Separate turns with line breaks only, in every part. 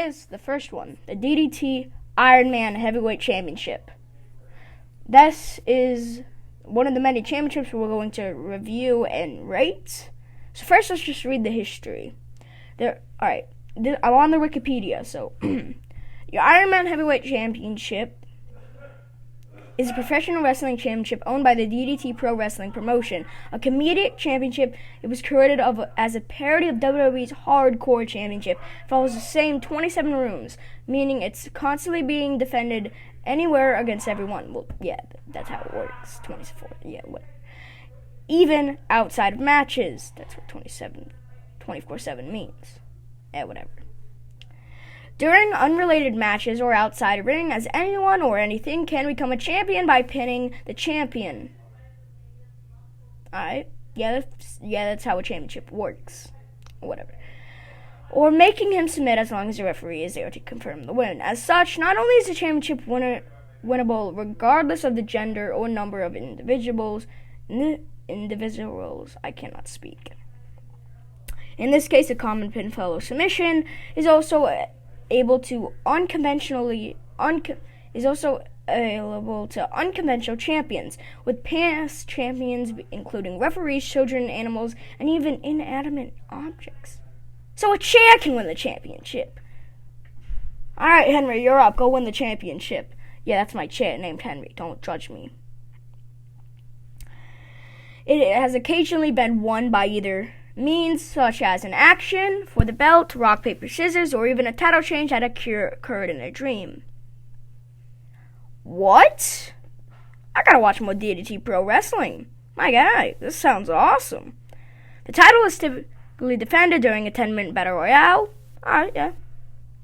is the first one, the DDT Iron Man Heavyweight Championship. This is one of the many championships we're going to review and rate. So first, let's just read the history. I'm on the Wikipedia. So, your Iron Man Heavyweight Championship is a professional wrestling championship owned by the DDT Pro Wrestling promotion. A comedic championship, it was created as a parody of WWE's Hardcore Championship. It follows the same 27 rules, meaning it's constantly being defended anywhere against everyone. Well, yeah, that's how it works. 24, yeah, what? Even outside of matches. That's what 24/7 means. Yeah, whatever. During unrelated matches or outside ring, as anyone or anything can become a champion by pinning the champion. Alright, yeah, that's how a championship works. Whatever. Or making him submit as long as the referee is there to confirm the win. As such, not only is the championship winnable regardless of the gender or number of individuals, I cannot speak. In this case, a common pinfall or submission is also available to unconventional champions, with past champions including referees, children, animals, and even inanimate objects. So a chair can win the championship. Alright, Henry, you're up. Go win the championship. Yeah, that's my chair named Henry. Don't judge me. It has occasionally been won by either means such as an action for the belt, rock, paper, scissors, or even a title change that occurred in a dream. What? I gotta watch more DDT Pro Wrestling. My God, this sounds awesome. The title is typically defended during a 10-minute battle royale. Alright, yeah,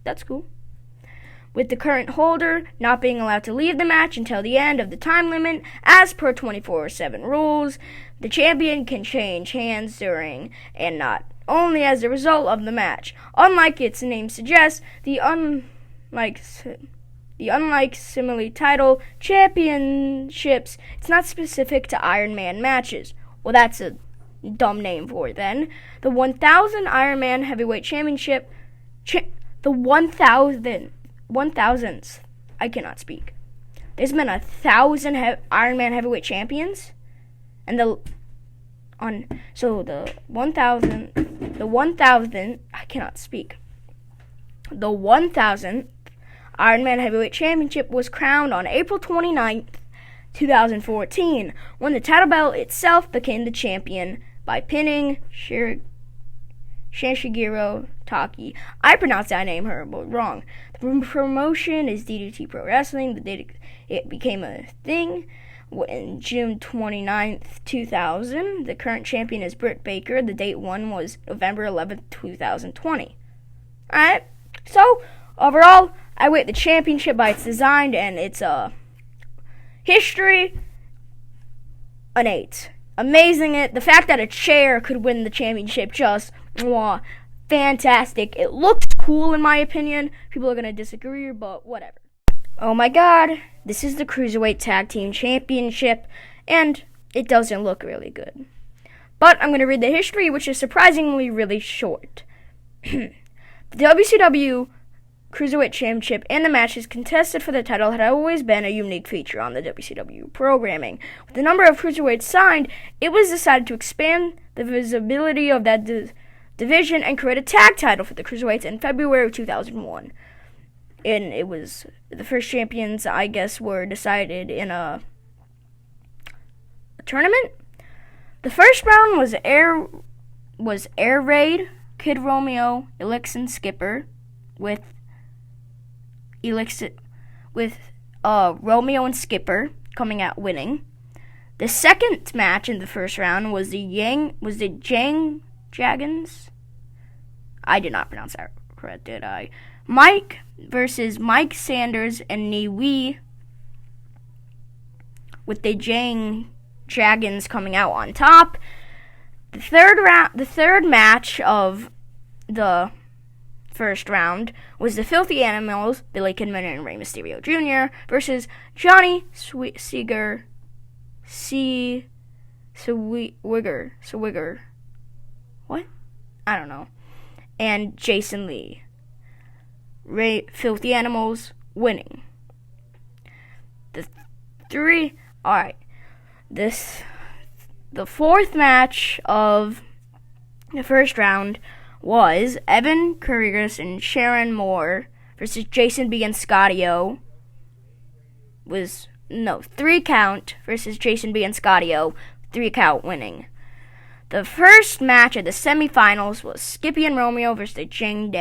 that's cool. With the current holder not being allowed to leave the match until the end of the time limit, as per 24/7 rules, the champion can change hands during and not only as a result of the match. Unlike its name suggests, the unlike similarly title championships, it's not specific to Iron Man matches. Well, that's a dumb name for it then. The 1000 Iron Man Heavyweight Championship, the 1000th, I cannot speak. There's been 1,000 Iron Man Heavyweight Champions, and the 1000th, I cannot speak. The 1000th Iron Man Heavyweight Championship was crowned on April 29th, 2014, when the title belt itself became the champion by pinning Shanshigiro Taki. I pronounced that name wrong. The promotion is DDT Pro Wrestling. The date it became a thing in June 29th, 2000. The current champion is Britt Baker. The date won was November 11th, 2020. Alright, so overall, I rate the championship by its design and its history an 8. Amazing it. The fact that a chair could win the championship, just fantastic. It looks cool in my opinion. People are going to disagree, but whatever. Oh my God, this is the Cruiserweight Tag Team Championship, and it doesn't look really good. But I'm going to read the history, which is surprisingly really short. The WCW Cruiserweight Championship and the matches contested for the title had always been a unique feature on the WCW programming. With the number of cruiserweights signed, it was decided to expand the visibility of that division and create a tag title for the cruiserweights in February of 2001. And it was the first champions, I guess, were decided in a tournament. The first round was Air Raid, Kid Romeo, Elix, and Skipper, with Romeo and Skipper coming out winning. The second match in the first round was the Jang Dragons. I did not pronounce that correct, did I? Mike versus Mike Sanders and Niwi, with the Jang Dragons coming out on top. The third match of the first round was the Filthy Animals, Billy Kidman and Rey Mysterio Jr. versus Johnny Swigger, what? I don't know. And Jason Lee. Filthy Animals winning. The fourth match of the first round was Evan Karigas and Sharon Moore versus Jason B and Scotty O. 3 count versus Jason B and Scotty O. 3 count winning. The first match of the semifinals was Skippy and Romeo versus the Jing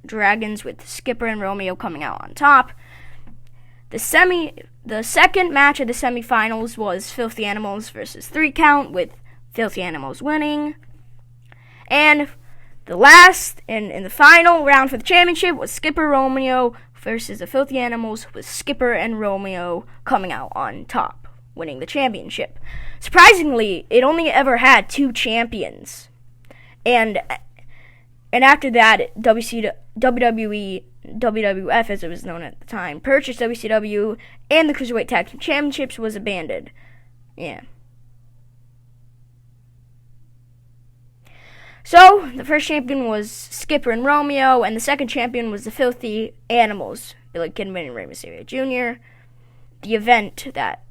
Dragons, with Skipper and Romeo coming out on top. The second match of the semifinals was Filthy Animals versus 3 count, with Filthy Animals winning. And the last in the final round for the championship was Skipper Romeo versus the Filthy Animals, with Skipper and Romeo coming out on top, winning the championship. Surprisingly, it only ever had 2 champions. And after that, WWE, WWF as it was known at the time, purchased WCW, and the Cruiserweight Tag Team Championships was abandoned. Yeah. So, the first champion was Skipper and Romeo, and the second champion was the Filthy Animals, Billy Kidman and Rey Mysterio Jr. The event that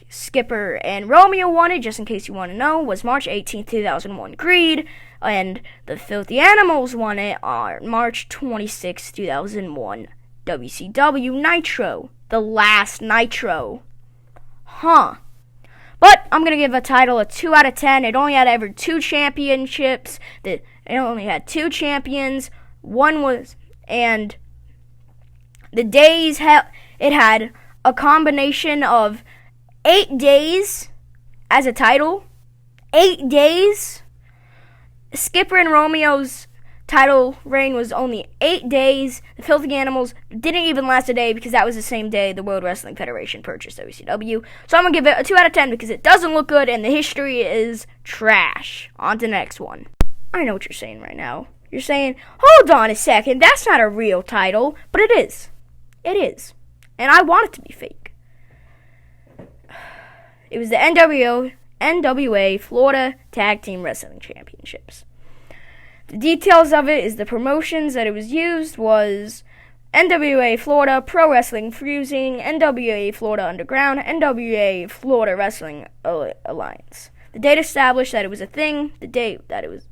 Skipper and Romeo won it, just in case you want to know, was March 18th, 2001 Creed, and the Filthy Animals won it on March 26th, 2001 WCW Nitro, the last Nitro. But I'm going to give a title a 2 out of 10. It only had ever 2 championships. It only had 2 champions. And the days, it had a combination of 8 days as a title. 8 days. Skipper and Romeo's title reign was only 8 days. The Filthy Animals didn't even last a day, because that was the same day the World Wrestling Federation purchased WCW. So I'm going to give it a 2 out of 10 because it doesn't look good and the history is trash. On to the next one. I know what you're saying right now. You're saying, hold on a second, that's not a real title. But it is. It is. And I want it to be fake. It was the NWA Florida Tag Team Wrestling Championships. The details of it is the promotions that it was used was NWA Florida Pro Wrestling Fusing, NWA Florida Underground, NWA Florida Wrestling Alliance. The date established that it was a thing, the date that it was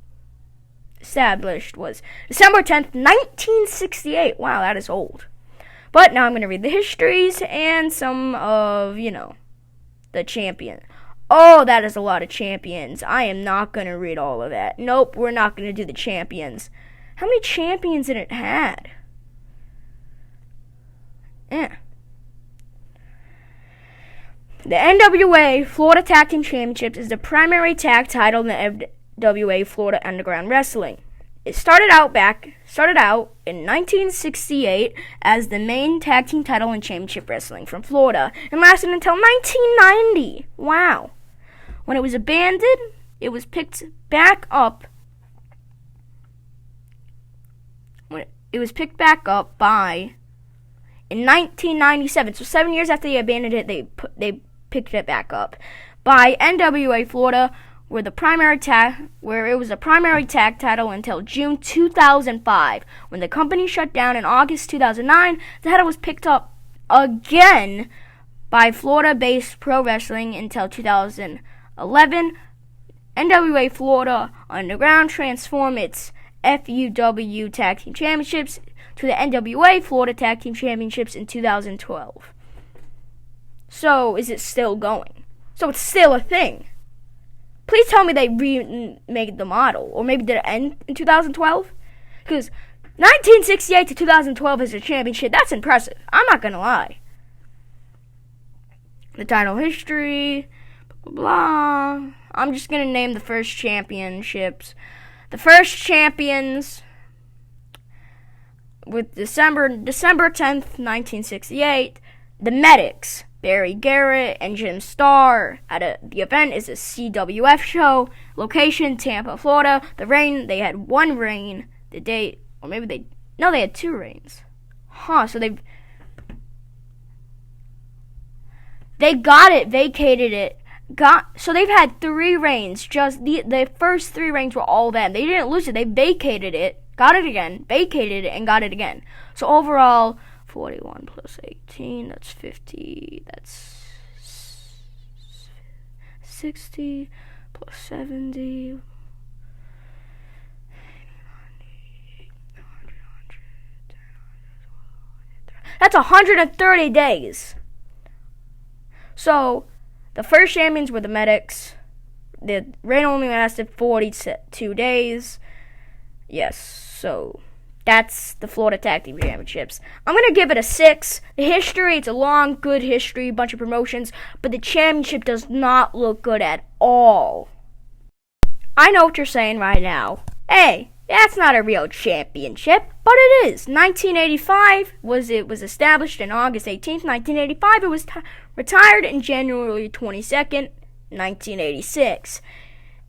established was December 10th, 1968. Wow, that is old. But now I'm going to read the histories and some of, the champion. Oh, that is a lot of champions. I am not going to read all of that. Nope, we're not going to do the champions. How many champions did it had? The NWA Florida Tag Team Championships is the primary tag title in the NWA Florida Underground Wrestling. It started out in 1968 as the main tag team title in championship wrestling from Florida and lasted until 1990. Wow. When it was abandoned, it was picked back up. In 1997. So 7 years after they abandoned it, they picked it back up by NWA Florida, where it was a primary tag title until June 2005. When the company shut down in August 2009, the title was picked up again by Florida-based Pro Wrestling until 2011. NWA Florida Underground transformed its FUW Tag Team Championships to the NWA Florida Tag Team Championships in 2012. So, is it still going? So, it's still a thing. Please tell me they remade the model. Or maybe did it end in 2012? Because 1968 to 2012 as a championship, that's impressive. I'm not going to lie. The title history, blah, blah, blah. I'm just going to name the first championships. The first champions with December 10th, 1968, the Medics, Barry Garrett and Jim Starr. The event is a CWF show. Location, Tampa, Florida. The reign, they had 1 reign. The date, or maybe they had 2 reigns. So they got it, vacated it. So they've had 3 reigns. Just the first 3 reigns were all them. They didn't lose it. They vacated it got it again, vacated it, and got it again. So overall, 41 plus 18, that's 50, that's 60 plus 70. That's 130 days. So, the first champions were the Medics. The reign only lasted 42 days. Yes, so that's the Florida Tag Team Championships. I'm going to give it a 6. The history, it's a long, good history, bunch of promotions, but the championship does not look good at all. I know what you're saying right now. Hey, that's not a real championship, but it is. 1985 was established in August 18th, 1985. It was retired in January 22nd, 1986.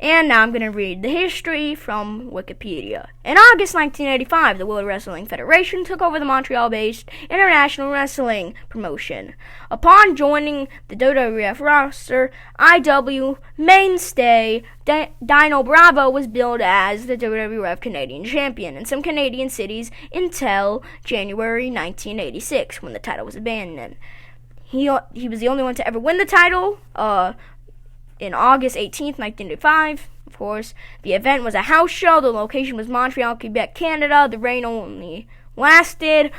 And now I'm going to read the history from Wikipedia. In August 1985, the World Wrestling Federation took over the Montreal-based International Wrestling promotion. Upon joining the WWF roster, IW mainstay Dino Bravo was billed as the WWF Canadian Champion in some Canadian cities until January 1986, when the title was abandoned. He was the only one to ever win the title, in August 18th, 1985, of course. The event was a house show. The location was Montreal, Quebec, Canada. The reign only lasted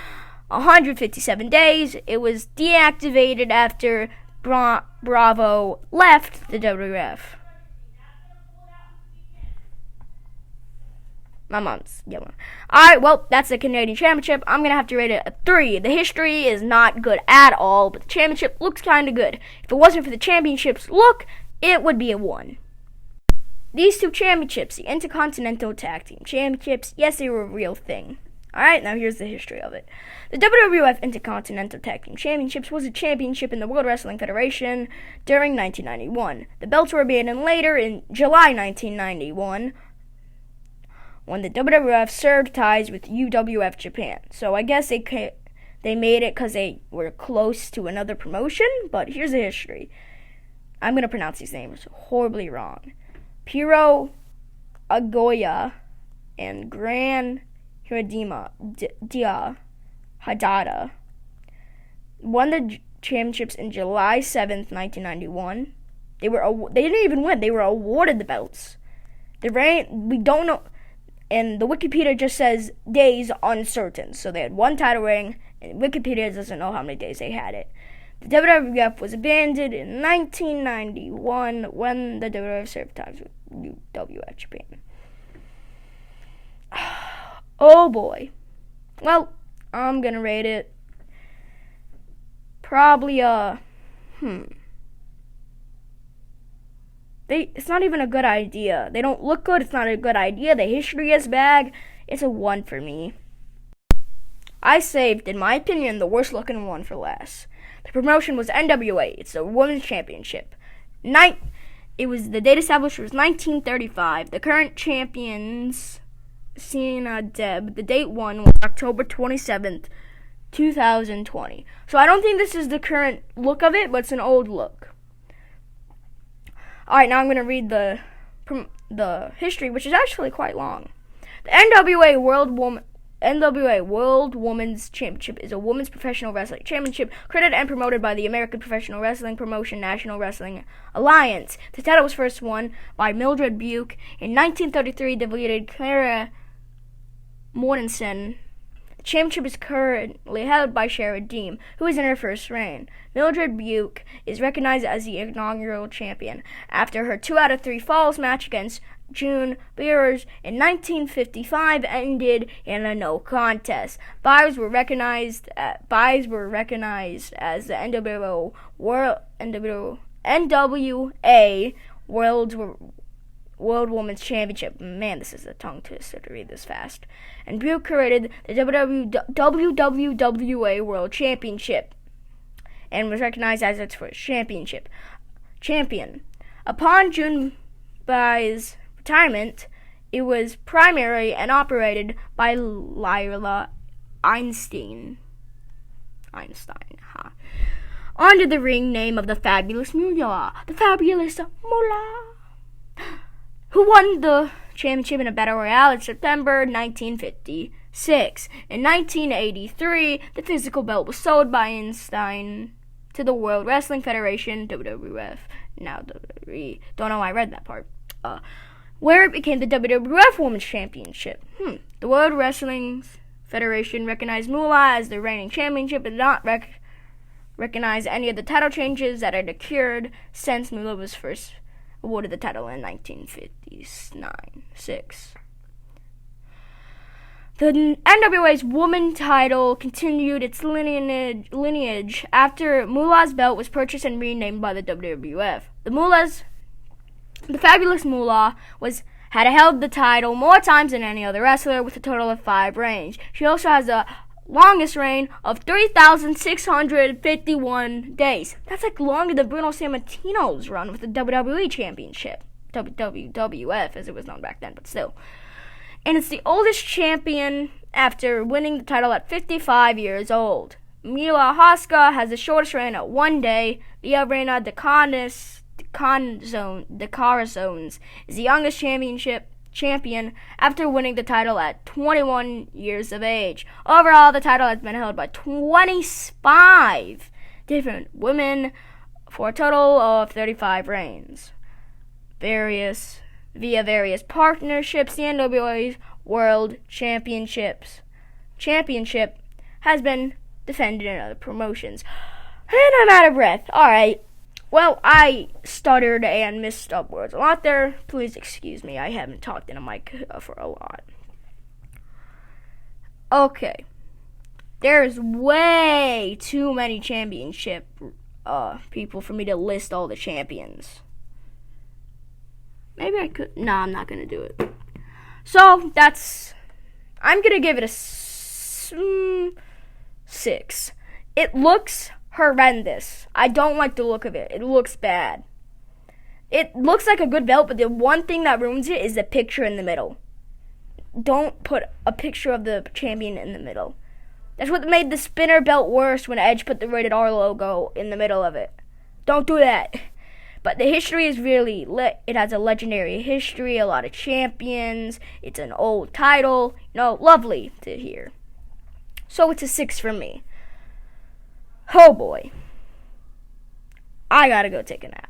157 days. It was deactivated after Bravo left the WWF. My mom's yelling. Alright, well, that's the Canadian Championship. I'm going to have to rate it a 3. The history is not good at all, but the championship looks kind of good. If it wasn't for the championship's look, it would be a 1. These two championships, the Intercontinental Tag Team Championships, yes, they were a real thing. Alright, now here's the history of it. The WWF Intercontinental Tag Team Championships was a championship in the World Wrestling Federation during 1991. The belts were abandoned later in July 1991 when the WWF severed ties with UWF Japan. So I guess they made it because they were close to another promotion, but here's the history. I'm going to pronounce these names horribly wrong. Piro Agoya and Gran Hiradima Dia Hadada won the championships in July 7th, 1991. They didn't even win. They were awarded the belts. We don't know, and the Wikipedia just says days uncertain. So they had one title reign, and Wikipedia doesn't know how many days they had it. The WWF was abandoned in 1991 when the WWF severed ties with UWF Japan. Oh boy. Well, I'm gonna rate it probably it's not even a good idea. They don't look good. It's not a good idea. The history is bad. It's a 1 for me. I saved, in my opinion, the worst looking one for last. The promotion was NWA. It's the Women's Championship. The date established was 1935. The current champions, Cena Deb. The date won was October 27th, 2020. So I don't think this is the current look of it, but it's an old look. Alright, now I'm going to read the history, which is actually quite long. The NWA World Women's Championship is a women's professional wrestling championship created and promoted by the American Professional Wrestling Promotion National Wrestling Alliance. The title was first won by Mildred Buick. In 1933, defeated Clara Mortensen. The championship is currently held by Shara Deem, who is in her first reign. Mildred Buick is recognized as the inaugural champion after her 2 out of 3 falls match against June Beers in 1955 ended in a no contest. Buys were recognized as the NWA World Women's Championship. Man, this is a tongue twister to read this fast. And Buick created the WWA World Championship and was recognized as its first champion. Upon June Bai's retirement, it was primarily and operated by Lila Einstein, under the ring name of the Fabulous Moolah, who won the Championship in a Battle Royale in September 1956. In 1983, the physical belt was sold by Einstein to the World Wrestling Federation, WWF. Now WWE. Don't know why I read that part. Where it became the WWF Women's Championship. The World Wrestling Federation recognized Moolah as the reigning championship, but did not recognize any of the title changes that had occurred since Moolah was first awarded the title in 1956. The NWA's woman title continued its lineage after Moolah's belt was purchased and renamed by the WWF. The Fabulous Moolah had held the title more times than any other wrestler, with a total of 5 reigns. She also has the longest reign of 3,651 days. That's like longer than Bruno Sammartino's run with the WWE Championship. WWF, as it was known back then, but still. And it's the oldest champion after winning the title at 55 years old. Mila Haska has the shortest reign at 1 day. Leah Reina de Corazones is the youngest champion after winning the title at 21 years of age. Overall, the title has been held by 25 different women for a total of 35 reigns. Via various partnerships, the NWA's World Championship has been defended in other promotions. And I'm out of breath. Alright. Well, I stuttered and missed up words a lot there. Please excuse me. I haven't talked in a mic for a lot. Okay. There's way too many championship people for me to list all the champions. Maybe I could. No, I'm not going to do it. So, I'm going to give it a 6. It looks horrendous. I don't like the look of it. It looks bad. It looks like a good belt, but the one thing that ruins it is the picture in the middle. Don't put a picture of the champion in the middle. That's what made the spinner belt worse when Edge put the Rated R logo in the middle of it. Don't do that. But the history is really it has a legendary history, a lot of champions. It's an old title. Lovely to hear. So it's a 6 from me. Oh boy. I gotta go take a nap.